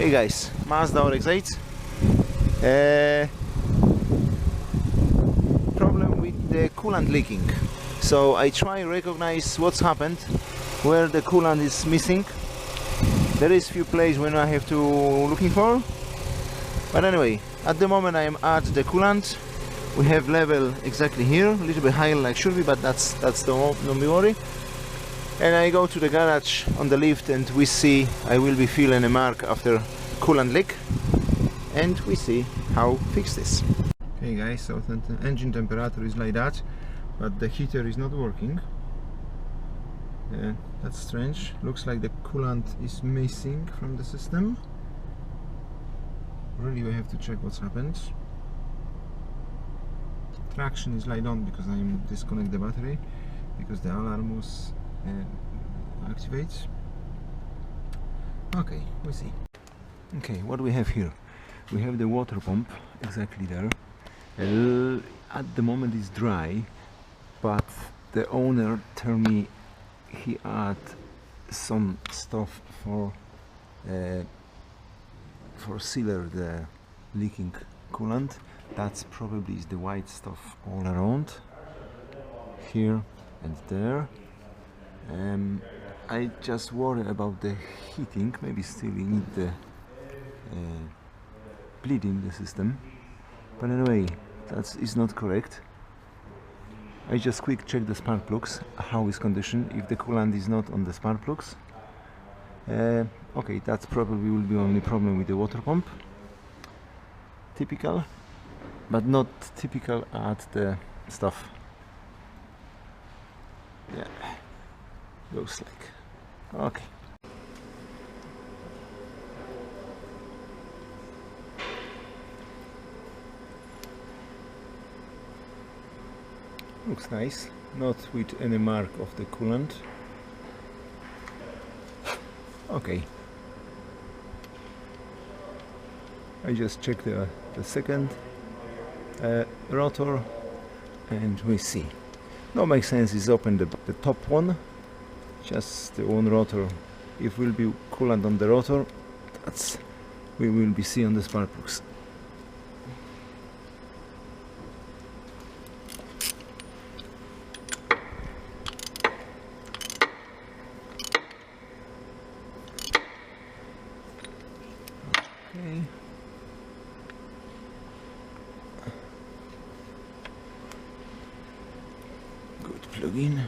Hey guys, Mazda Rx8. Problem with the coolant leaking. So I try to recognize what's happened, where the coolant is missing. There is few places when I have to looking for. But anyway, at the moment I am at the coolant. We have level exactly here, a little bit higher like should be, but that's don't be worry. And I go to the garage on the lift and we see I will be feeling a mark after coolant leak, and we see how fix this. Okay guys, so the engine temperature is like that, but the heater is not working. That's strange. Looks like the coolant is missing from the system. Really, we have to check what's happened. Traction is light on because I disconnect the battery because the alarm was activates. Okay, we see. Okay, what we have here? We have the water pump exactly there. At the moment it's dry, but the owner told me he add some stuff for sealer the leaking coolant. That's probably is the white stuff all around here and there. I just worry about the heating. Maybe still you need the bleeding the system, but anyway, that is not correct. I just quick check the spark plugs, how is condition. If the coolant is not on the spark plugs, okay, that's probably will be only problem with the water pump. Typical, but not typical at the stuff. Yeah, looks like okay. Looks nice, not with any mark of the coolant. Okay. I just check the second rotor and we see. No makes sense is open the top one, just the one rotor. If will be coolant on the rotor, that's we will be see on the spark plugs. Okay. Good plug in.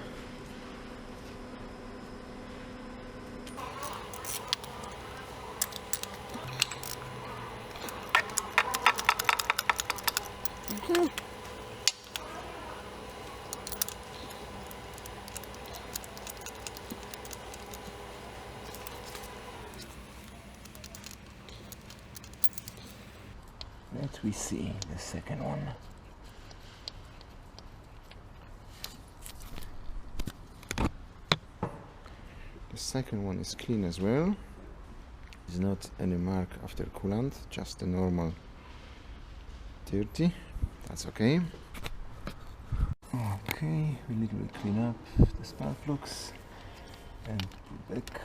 Let we see the second one. The second one is clean as well. There's not any mark after coolant, just a normal dirty. That's okay. Okay, we little bit clean up the spark plugs and put back.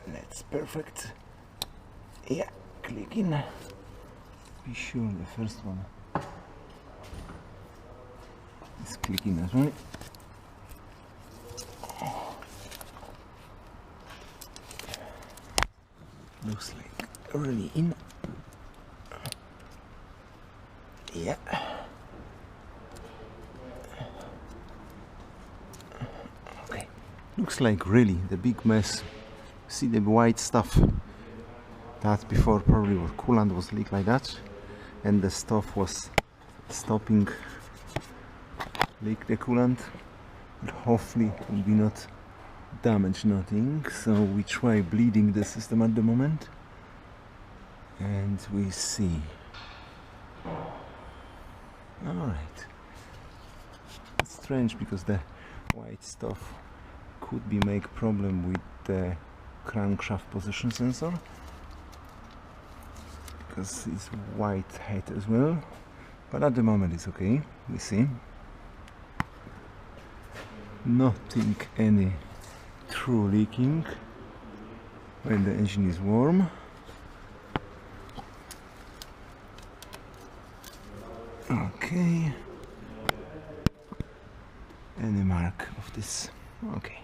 That's perfect. Yeah, click in. Be sure the first one is clicking as well. Looks like really in. Yeah. Okay. Looks like really the big mess. See the white stuff that before probably where coolant was leak like that, and the stuff was stopping leak the coolant, but hopefully it will be not damage nothing. So we try bleeding the system at the moment and we see. Alright, it's strange because the white stuff could be make problem with the crankshaft position sensor, because it's white head as well, but at the moment it's okay. We see nothing any true leaking when the engine is warm. Okay, any mark of this? Okay.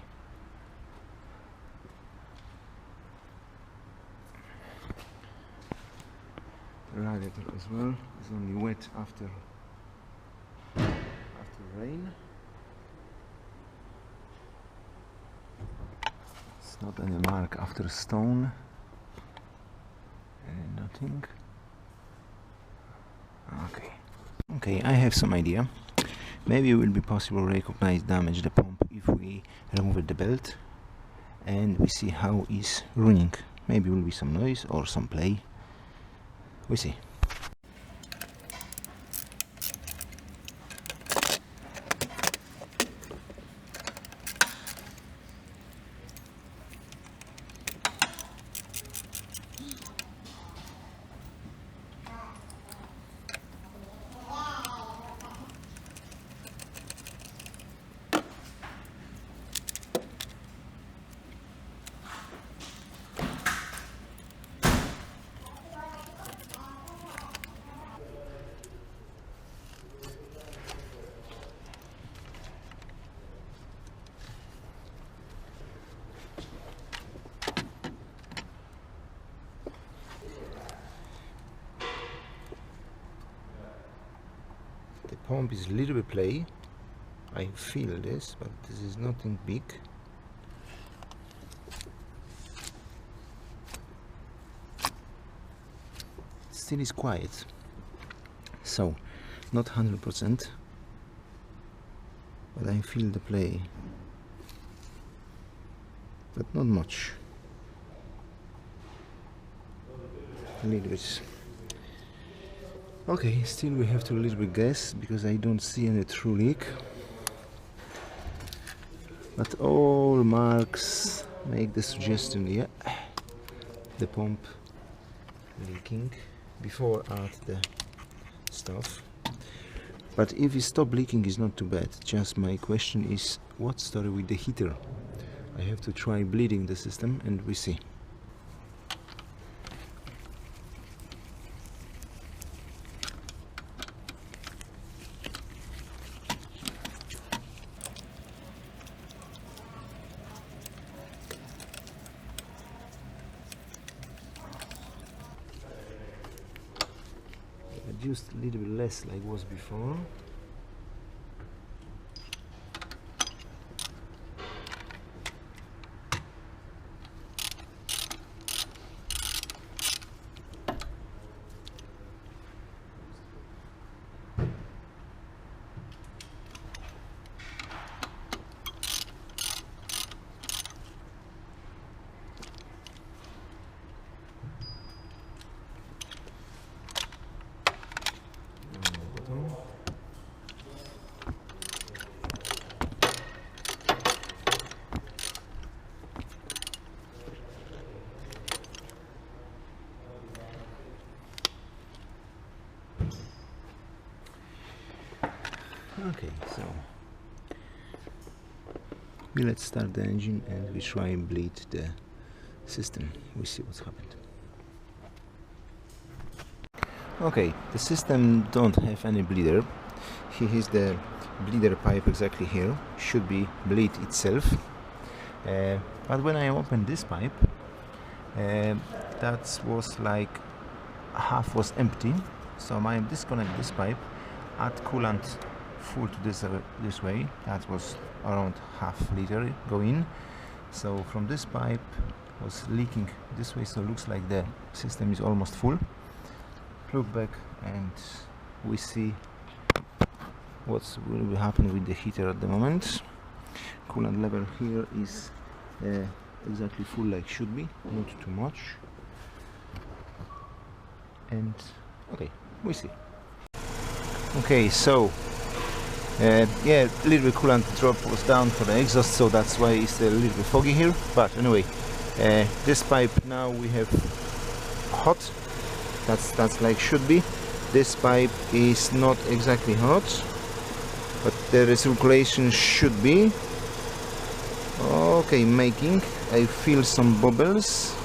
Radiator as well is only wet after rain. It's not any mark after stone. Nothing. Okay, I have some idea. Maybe it will be possible to recognize damage the pump if we remove the belt and we see how it's running. Maybe will be some noise or some play. We see. The pump is a little bit play. I feel this, but this is nothing big. Still is quiet, so not 100%, but I feel the play, but not much. A little bit. Okay, still we have to a little bit guess because I don't see any true leak, but all marks make the suggestion, yeah, the pump leaking before add the stuff. But if it stop leaking is not too bad. Just my question is, what story with the heater? I have to try bleeding the system and we see. Just a little bit less like was before. Okay, so let's start the engine and we try and bleed the system. We see what's happened. Okay, the system don't have any bleeder. Here is the bleeder pipe exactly here. Should be bleed itself. But when I opened this pipe, that was like half was empty. So I disconnect this pipe, add coolant full to this way. That was around half liter go in. So from this pipe was leaking this way. So it looks like the system is almost full. Look back and we see what will happen with the heater at the moment. Coolant level here is exactly full like should be, not too much. And okay, we see. Okay, so yeah, a little bit coolant drop was down for the exhaust, so that's why it's a little bit foggy here. But anyway, this pipe now we have hot. That's like should be. This pipe is not exactly hot, but the recirculation should be okay. Making, I feel some bubbles.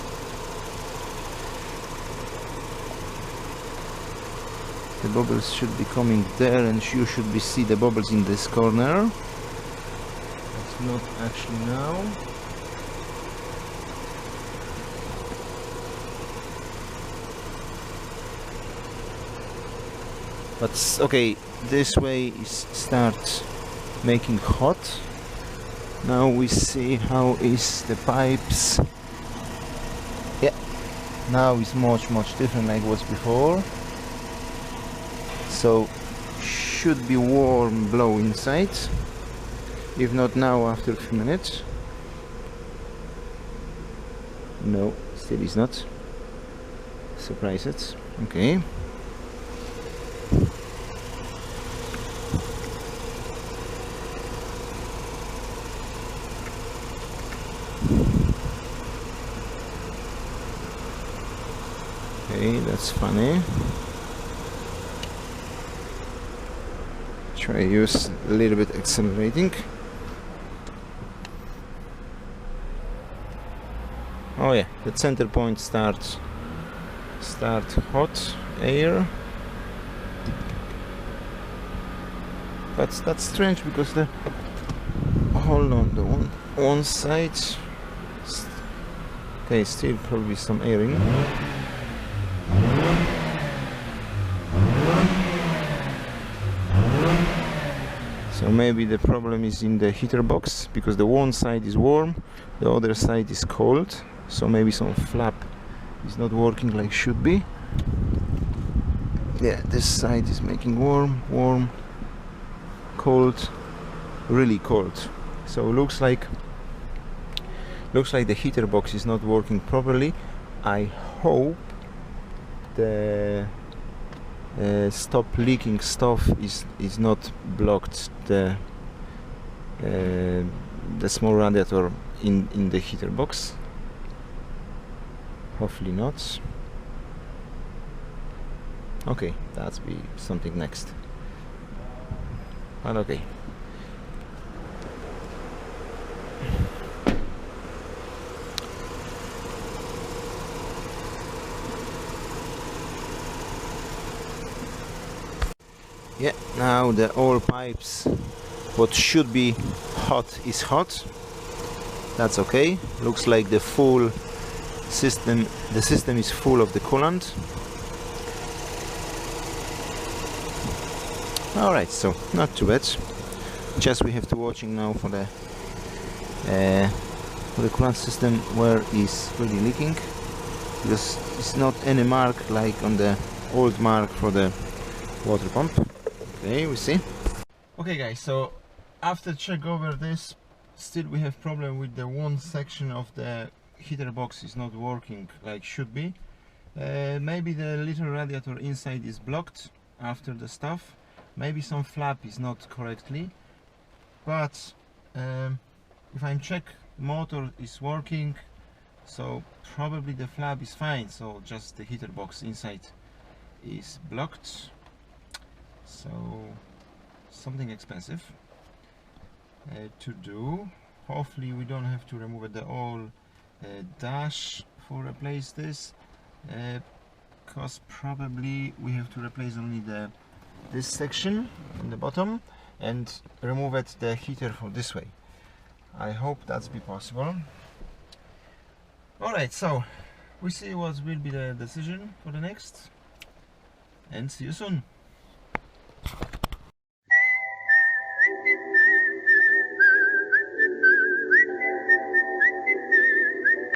The bubbles should be coming there, and you should be see the bubbles in this corner. It's not actually now. But okay, this way is start making hot. Now we see how is the pipes. Yeah, now it's much different like it was before. So should be warm blow inside, if not now, after a few minutes. No, still is not. Surprise it. Okay. Okay, that's funny. Try use a little bit accelerating. Oh yeah, the center point start hot air. But that's strange because the hold on, the one side. Okay, still probably some airing. So maybe the problem is in the heater box, because the one side is warm, the other side is cold. So maybe some flap is not working like should be. Yeah, this side is making warm, cold, really cold. So looks like the heater box is not working properly. I hope the stop leaking stuff is not blocked the small radiator in the heater box. Hopefully not. Okay, that's be something next. But okay. Yeah, now the all pipes, what should be hot is hot. That's okay. Looks like the full system, the system is full of the coolant. Alright, so not too bad. Just we have to watching now for the coolant system where is really leaking, because it's not any mark like on the old mark for the water pump. Okay, we see. Okay guys, so after check over this, still we have problem with the one section of the heater box is not working like should be. Maybe the little radiator inside is blocked after the stuff. Maybe some flap is not correctly, but if I check, motor is working, so probably the flap is fine. So just the heater box inside is blocked. So something expensive to do. Hopefully we don't have to remove the whole dash for replace this, because probably we have to replace only this section in the bottom and remove the heater for this way. I hope that's be possible. Alright, so we see what will be the decision for the next, and see you soon.